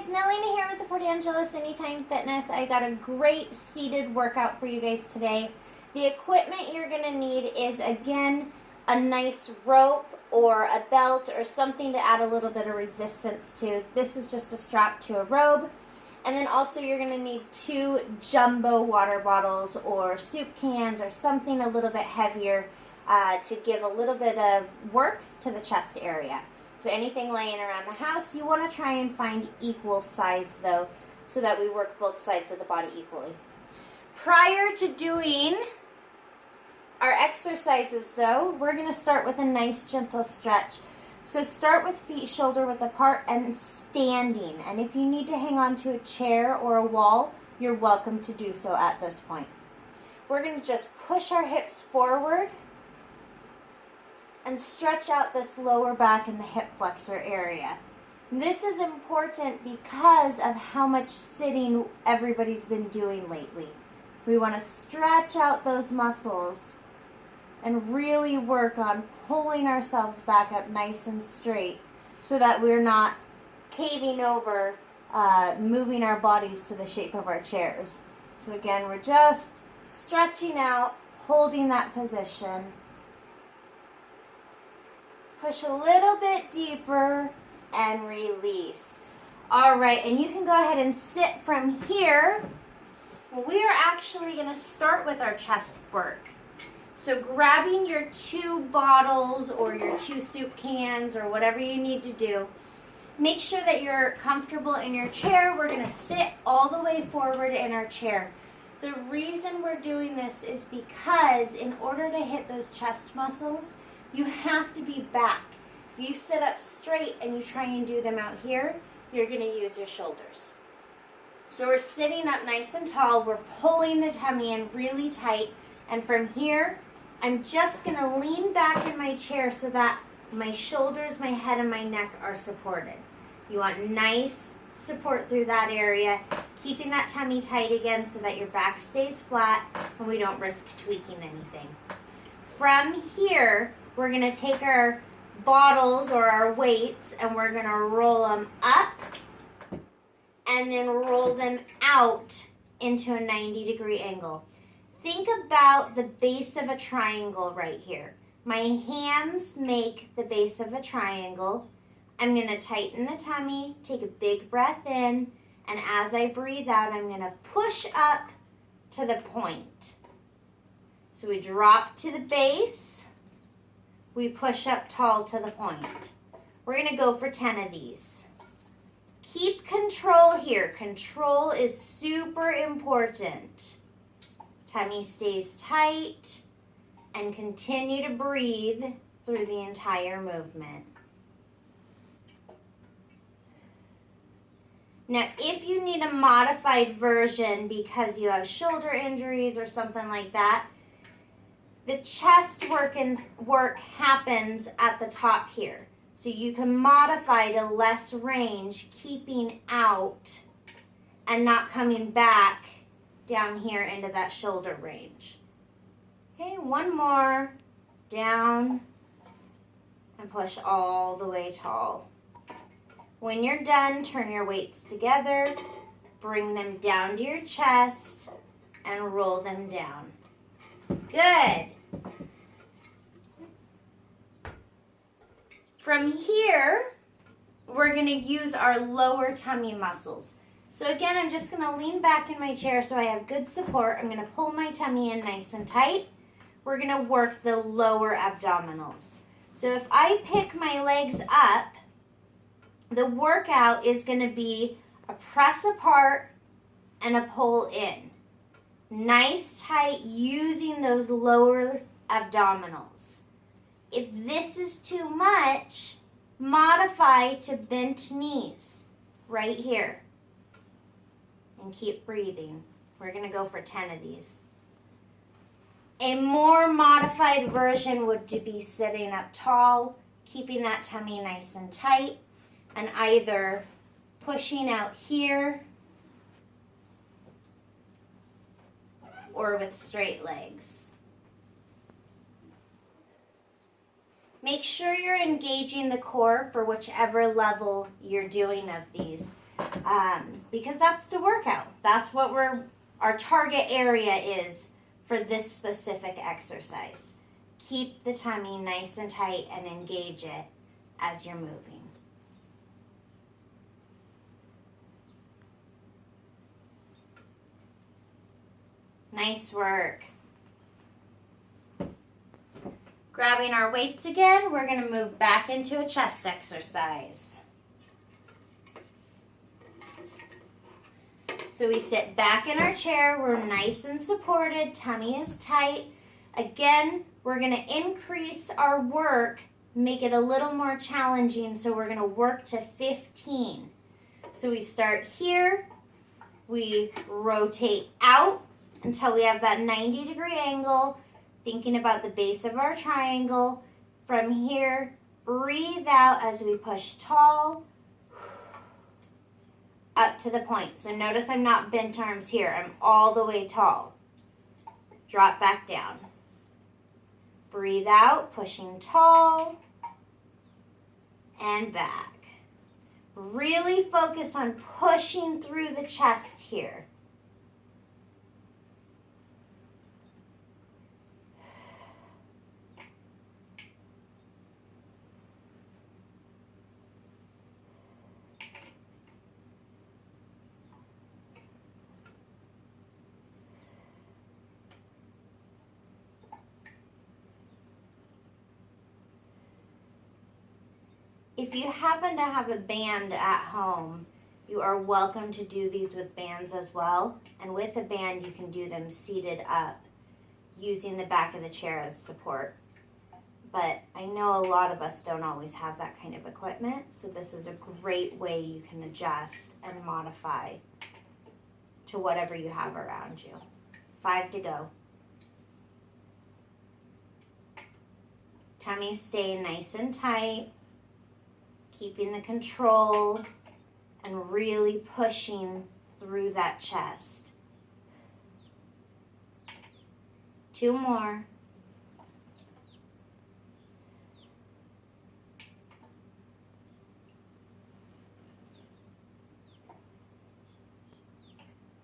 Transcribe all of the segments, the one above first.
Nelina here with the Portangelos Anytime Fitness. I got a great seated workout for you guys today. The equipment you're going to need is, again, a nice rope or a belt or something to add a little bit of resistance to. This is just a strap to a robe. And then also you're going to need 2 jumbo water bottles or soup cans or something a little bit heavier to give a little bit of work to the chest area. So anything laying around the house, you want to try and find equal size though, so that we work both sides of the body equally. Prior to doing our exercises though, we're going to start with a nice gentle stretch. So start with feet shoulder width apart and standing. And if you need to hang on to a chair or a wall, you're welcome to do so at this point. We're going to just push our hips forward and stretch out this lower back and the hip flexor area. This is important because of how much sitting everybody's been doing lately. We want to stretch out those muscles and really work on pulling ourselves back up nice and straight so that we're not caving over, moving our bodies to the shape of our chairs. So again, we're just stretching out, holding that position. Push a little bit deeper and release. All right, and you can go ahead and sit from here. We are actually going to start with our chest work. So grabbing your 2 bottles or your 2 soup cans or whatever you need to do, make sure that you're comfortable in your chair. We're going to sit all the way forward in our chair. The reason we're doing this is because in order to hit those chest muscles, you have to be back. If you sit up straight and you try and do them out here, you're going to use your shoulders. So we're sitting up nice and tall. We're pulling the tummy in really tight. And from here, I'm just going to lean back in my chair so that my shoulders, my head, and my neck are supported. You want nice support through that area, keeping that tummy tight again so that your back stays flat and we don't risk tweaking anything. From here, we're going to take our bottles or our weights and we're going to roll them up and then roll them out into a 90-degree angle. Think about the base of a triangle right here. My hands make the base of a triangle. I'm going to tighten the tummy, take a big breath in, and as I breathe out, I'm going to push up to the point. So we drop to the base. We push up tall to the point. We're going to go for 10 of these. Keep control here. Control is super important. Tummy stays tight and continue to breathe through the entire movement. Now, if you need a modified version because you have shoulder injuries or something like that, the chest work happens at the top here. So you can modify to less range, keeping out and not coming back down here into that shoulder range. Okay, one more. Down and push all the way tall. When you're done, turn your weights together, bring them down to your chest, and roll them down. Good. From here, we're going to use our lower tummy muscles. So again, I'm just going to lean back in my chair so I have good support. I'm going to pull my tummy in nice and tight. We're going to work the lower abdominals. So if I pick my legs up, the workout is going to be a press apart and a pull in. Nice tight using those lower abdominals. If this is too much, modify to bent knees right here. And keep breathing. We're going to go for 10 of these. A more modified version would be sitting up tall, keeping that tummy nice and tight, and either pushing out here or with straight legs. Make sure you're engaging the core for whichever level you're doing of these. because that's the workout. That's what our target area is for this specific exercise. Keep the tummy nice and tight and engage it as you're moving. Nice work. Grabbing our weights again, we're going to move back into a chest exercise. So we sit back in our chair, we're nice and supported, tummy is tight. Again, we're going to increase our work, make it a little more challenging, so we're going to work to 15. So we start here, we rotate out until we have that 90-degree angle, thinking about the base of our triangle. From here, breathe out as we push tall, up to the point. So notice I'm not bent arms here. I'm all the way tall. Drop back down. Breathe out, pushing tall, and back. Really focus on pushing through the chest here. If you happen to have a band at home, you are welcome to do these with bands as well. And with a band, you can do them seated up, using the back of the chair as support. But I know a lot of us don't always have that kind of equipment, so this is a great way you can adjust and modify to whatever you have around you. 5 to go. Tummy stay nice and tight. Keeping the control and really pushing through that chest. 2 more.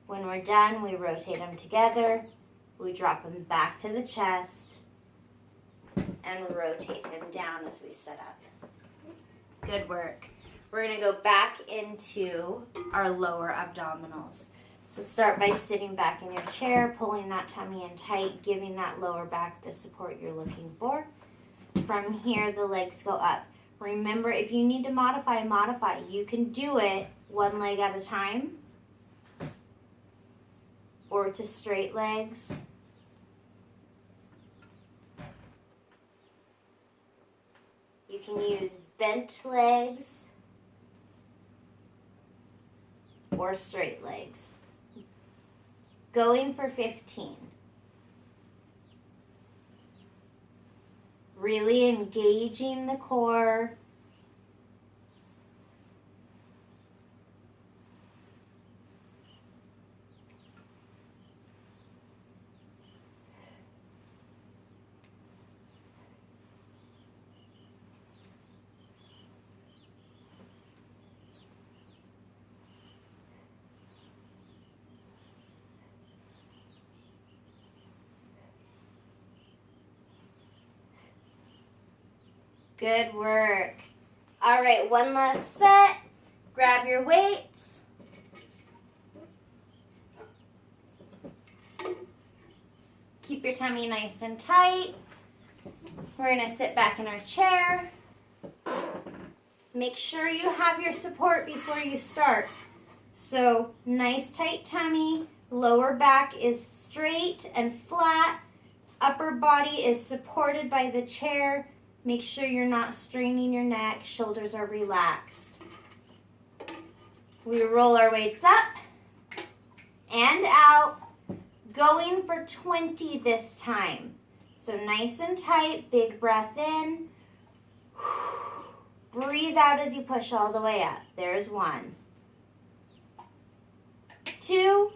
When we're done, we rotate them together. We drop them back to the chest and rotate them down as we sit up. Good work. We're going to go back into our lower abdominals. So start by sitting back in your chair, pulling that tummy in tight, giving that lower back the support you're looking for. From here, the legs go up. Remember, if you need to modify, modify. You can do it one leg at a time or to straight legs. You can use bent legs or straight legs. Going for 15. Really engaging the core. Good work. All right, one last set. Grab your weights. Keep your tummy nice and tight. We're going to sit back in our chair. Make sure you have your support before you start. So, nice tight tummy. Lower back is straight and flat. Upper body is supported by the chair. Make sure you're not straining your neck. Shoulders are relaxed. We roll our weights up and out. Going for 20 this time. So nice and tight. Big breath in. Breathe out as you push all the way up. There's 1. 2.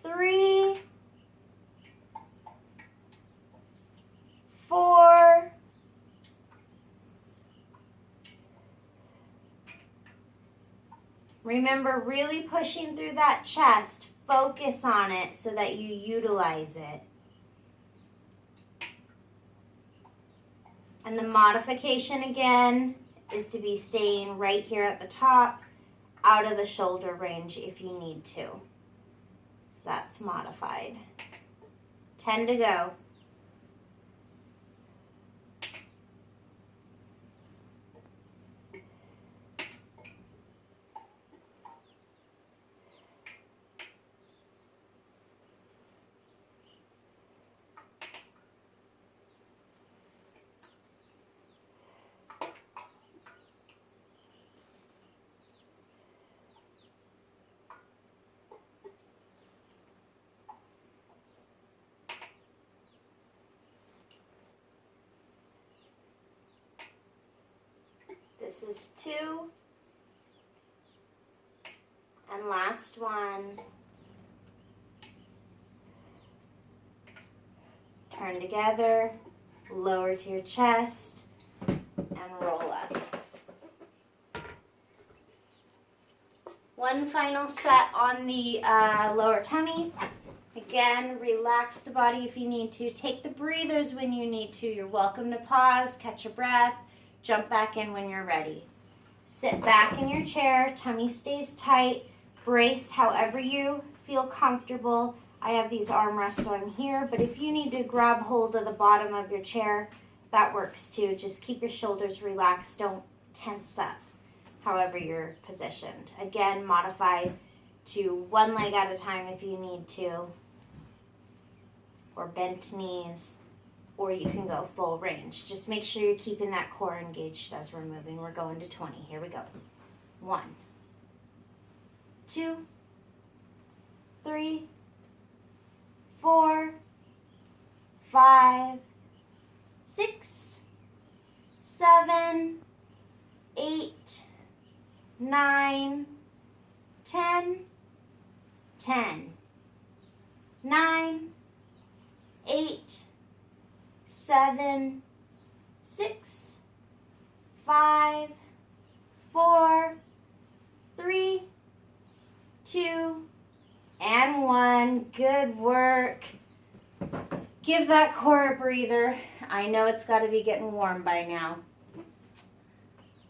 3. 4, Remember, really pushing through that chest. Focus on it so that you utilize it. And the modification again is to be staying right here at the top, out of the shoulder range if you need to. So that's modified. 10 to go. This is 2. And last one. Turn together, lower to your chest, and roll up. One final set on the lower tummy. Again, relax the body if you need to. Take the breathers when you need to. You're welcome to pause, catch your breath, jump back in when you're ready. Sit back in your chair, tummy stays tight, brace however you feel comfortable. I have these armrests so I'm here, but if you need to grab hold of the bottom of your chair, that works too. Just keep your shoulders relaxed, don't tense up however you're positioned. Again, modify to one leg at a time if you need to, or bent knees, or you can go full range. Just make sure you're keeping that core engaged as we're moving. We're going to 20. Here we go. 1, 2, 3, 4, 5, 6, 7, 8, 9, 10, 10, 9, 8, 7, 6, 5, 4, 3, 2, and 1. Good work. Give that core a breather. I know it's got to be getting warm by now.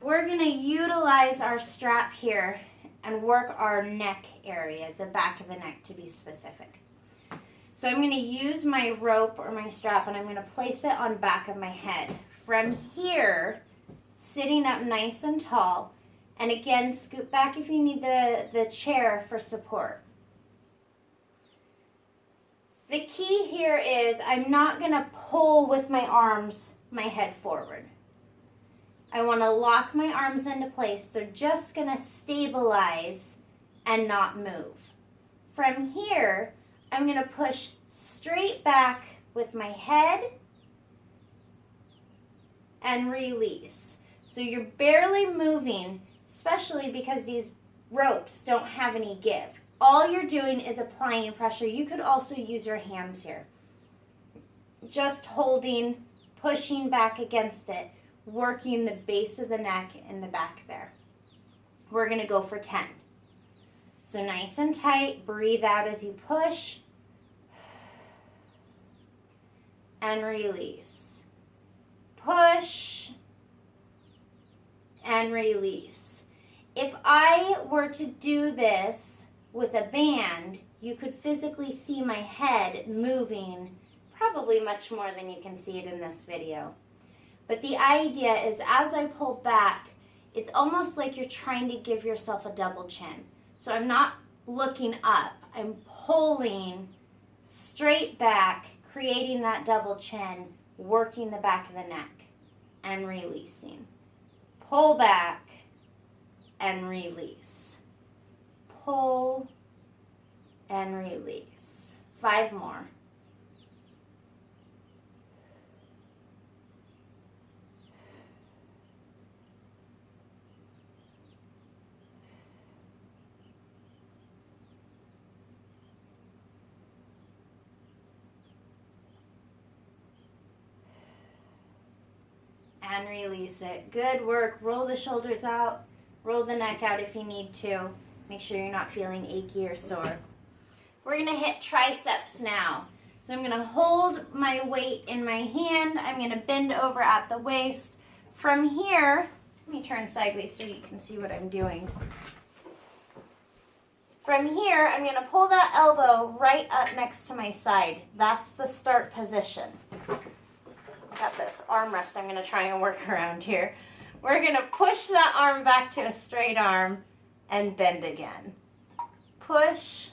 We're going to utilize our strap here and work our neck area, the back of the neck to be specific. So I'm going to use my rope or my strap and I'm going to place it on back of my head. From here, sitting up nice and tall, and again, scoot back if you need the chair for support. The key here is I'm not going to pull with my arms, my head forward. I want to lock my arms into place. They're just going to stabilize and not move. From here, I'm going to push straight back with my head and release. So you're barely moving, especially because these ropes don't have any give. All you're doing is applying pressure. You could also use your hands here. Just holding, pushing back against it, working the base of the neck and the back there. We're going to go for 10. So nice and tight, breathe out as you push and release. Push and release. If I were to do this with a band, you could physically see my head moving probably much more than you can see it in this video. But the idea is as I pull back, it's almost like you're trying to give yourself a double chin. So I'm not looking up, I'm pulling straight back, creating that double chin, working the back of the neck and releasing. Pull back and release. Pull and release. 5 more. And release it. Good work. Roll the shoulders out. Roll the neck out if you need to. Make sure you're not feeling achy or sore. We're going to hit triceps now. So I'm going to hold my weight in my hand. I'm going to bend over at the waist. From here, let me turn sideways so you can see what I'm doing. From here, I'm going to pull that elbow right up next to my side. That's the start position. Got this armrest I'm going to try and work around here. We're going to push that arm back to a straight arm and bend again. Push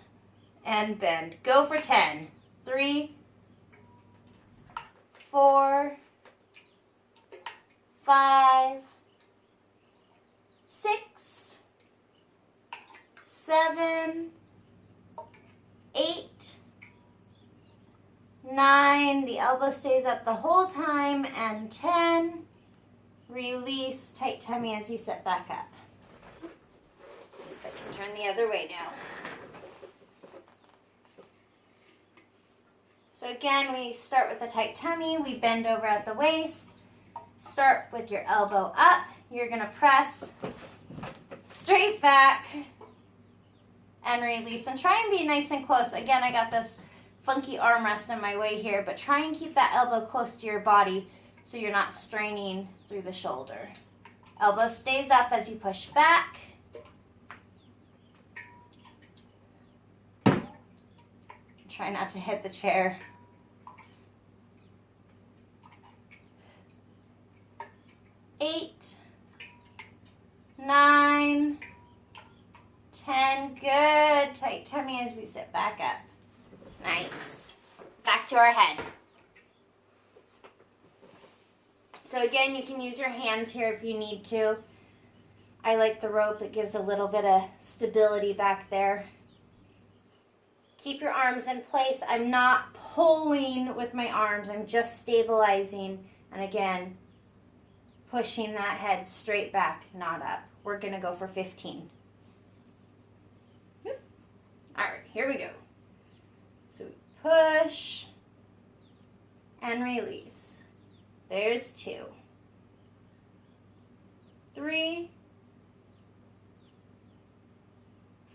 and bend. Go for 10. 3, 4, 5, 6, 7, 8, 9. The elbow stays up the whole time. And 10. Release, tight tummy as you sit back up. See if I can turn the other way now. So again, we start with a tight tummy. We bend over at the waist. Start with your elbow up. You're going to press straight back and release. And try and be nice and close. Again, I got this funky armrest in my way here, but try and keep that elbow close to your body so you're not straining through the shoulder. Elbow stays up as you push back. Try not to hit the chair. 8, 9, 10. Good. Tight tummy as we sit back up. Nice. Back to our head. So again, you can use your hands here if you need to. I like the rope. It gives a little bit of stability back there. Keep your arms in place. I'm not pulling with my arms. I'm just stabilizing. And again, pushing that head straight back, not up. We're going to go for 15. All right, here we go. So we push and release. There's 2. 3,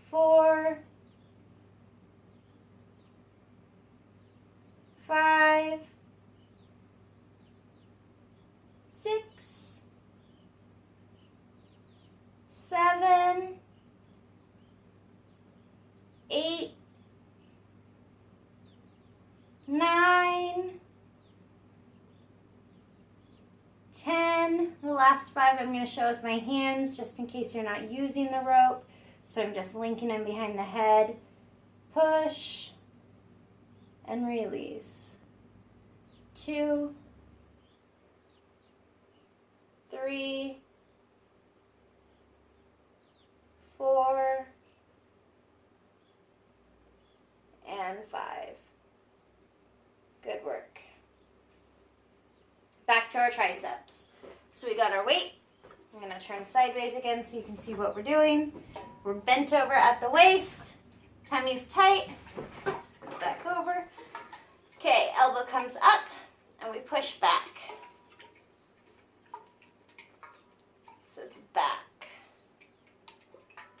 4, 5, 6, 7, 8, 9, 10. The last 5 I'm going to show with my hands just in case you're not using the rope. So I'm just linking them behind the head. Push and release. 2, 3, 4, and 5. Good work. Back to our triceps. So we got our weight. I'm going to turn sideways again so you can see what we're doing. We're bent over at the waist. Tummy's tight. Let's go back over. Okay, elbow comes up and we push back. So it's back.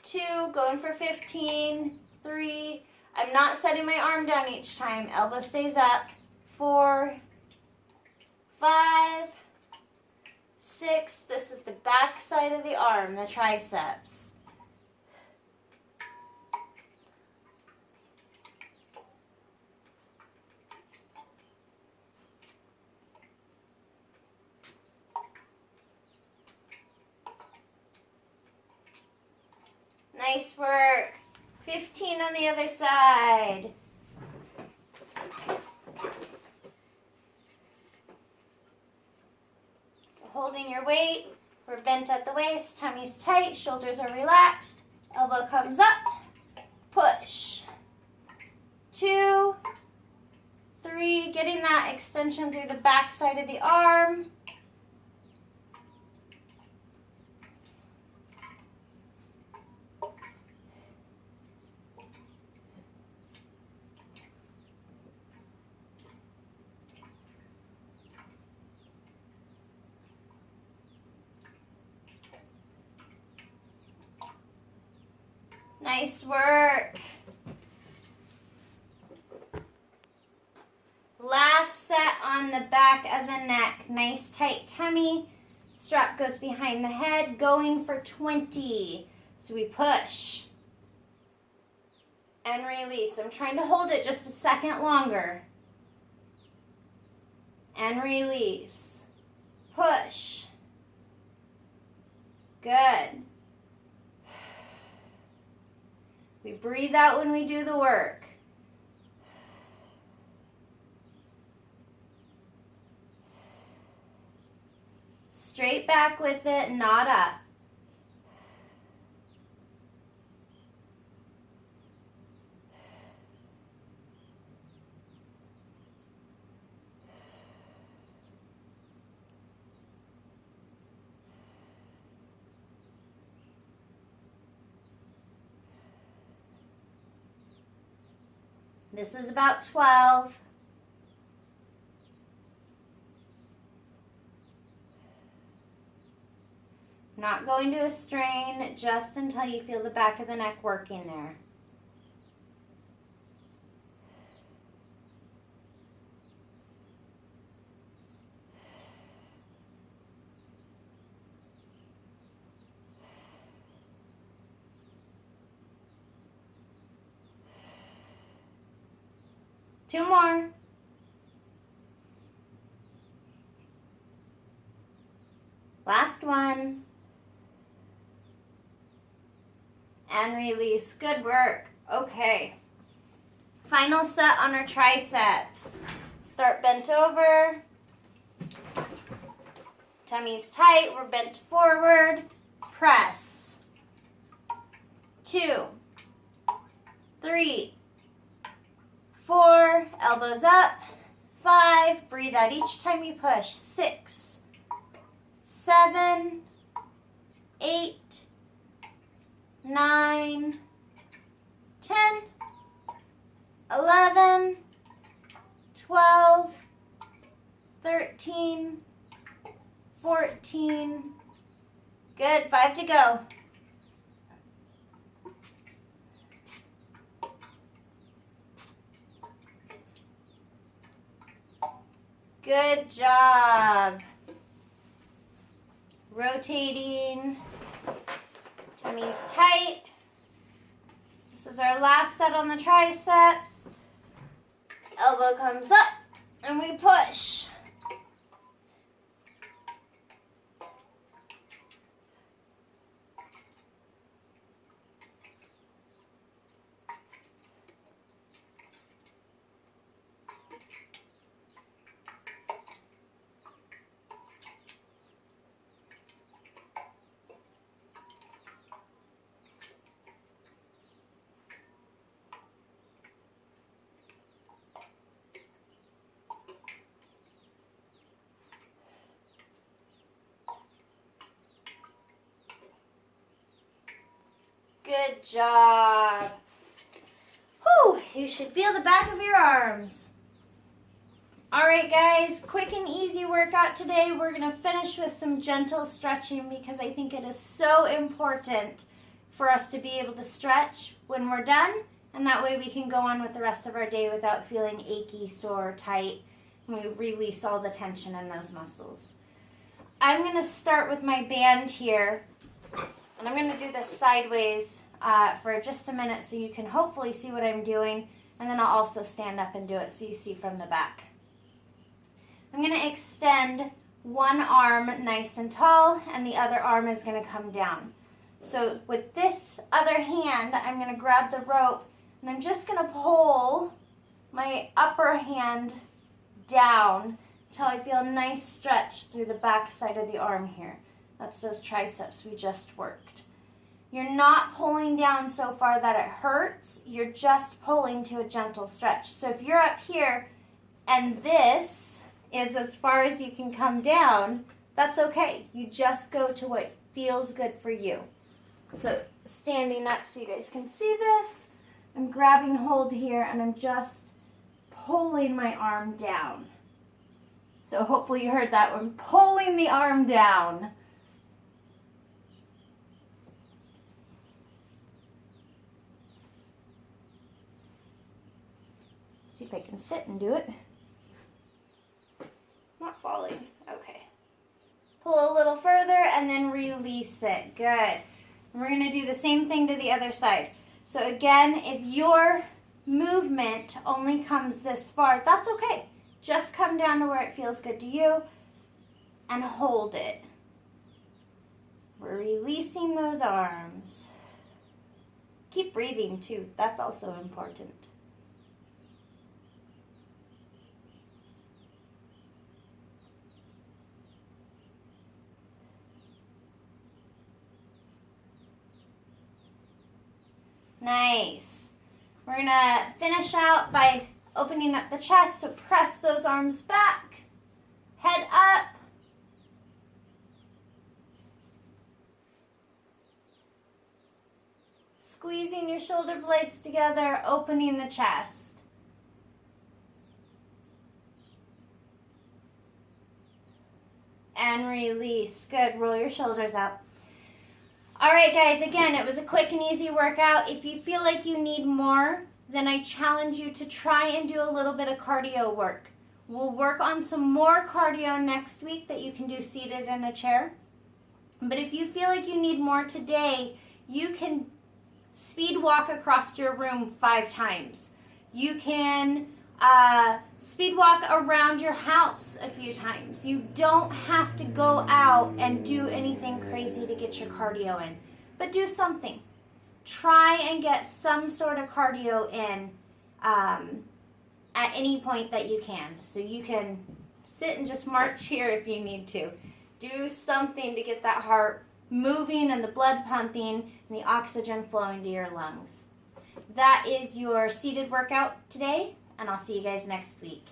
2, going for 15. 3. I'm not setting my arm down each time. Elbow stays up. 4, 5, 6. This is the back side of the arm, the triceps. Nice work. 15 on the other side. Holding your weight, we're bent at the waist, tummy's tight, shoulders are relaxed, elbow comes up, push. 2, 3, getting that extension through the back side of the arm. Nice work. Last set on the back of the neck. Nice tight tummy. Strap goes behind the head, going for 20. So we push and release. I'm trying to hold it just a second longer. And release. Push. Good. We breathe out when we do the work. Straight back with it, not up. This is about 12. Not going to a strain just until you feel the back of the neck working there. Two more. Last one. And release. Good work. Okay. Final set on our triceps. Start bent over. Tummy's tight. We're bent forward. Press. 2, 3, 4. Elbows up. 5. Breathe out each time you push. 6, 7, 8, 9, 10, 11, 12, 13, 14. Good. 5 to go. Good job. Rotating. Tummy's tight. This is our last set on the triceps. Elbow comes up and we push. Good job. Whew, you should feel the back of your arms. All right, guys, quick and easy workout today. We're going to finish with some gentle stretching because I think it is so important for us to be able to stretch when we're done, and that way we can go on with the rest of our day without feeling achy, sore, tight, and we release all the tension in those muscles. I'm going to start with my band here, and I'm going to do this sideways for just a minute so you can hopefully see what I'm doing, and then I'll also stand up and do it so you see from the back. I'm going to extend one arm nice and tall, and the other arm is going to come down. So with this other hand, I'm going to grab the rope, and I'm just going to pull my upper hand down until I feel a nice stretch through the back side of the arm here. That's those triceps we just worked. You're not pulling down so far that it hurts. You're just pulling to a gentle stretch. So if you're up here and this is as far as you can come down, that's okay. You just go to what feels good for you. So standing up so you guys can see this, I'm grabbing hold here and I'm just pulling my arm down. So hopefully you heard that one, pulling the arm down. See if I can sit and do it. Not falling. Okay. Pull a little further and then release it. Good. And we're going to do the same thing to the other side. So again, if your movement only comes this far, that's okay. Just come down to where it feels good to you and hold it. We're releasing those arms. Keep breathing too. That's also important. Nice. We're going to finish out by opening up the chest, so press those arms back, head up. Squeezing your shoulder blades together, opening the chest. And release. Good. Roll your shoulders up. All right, guys, again, it was a quick and easy workout. If you feel like you need more, then I challenge you to try and do a little bit of cardio work. We'll work on some more cardio next week that you can do seated in a chair. But if you feel like you need more today, you can speed walk across your room 5 times. You can speed walk around your house a few times. You don't have to go out and do anything crazy to get your cardio in, but do something. Try and get some sort of cardio in at any point that you can. So you can sit and just march here if you need to. Do something to get that heart moving and the blood pumping and the oxygen flowing to your lungs. That is your seated workout today, and I'll see you guys next week.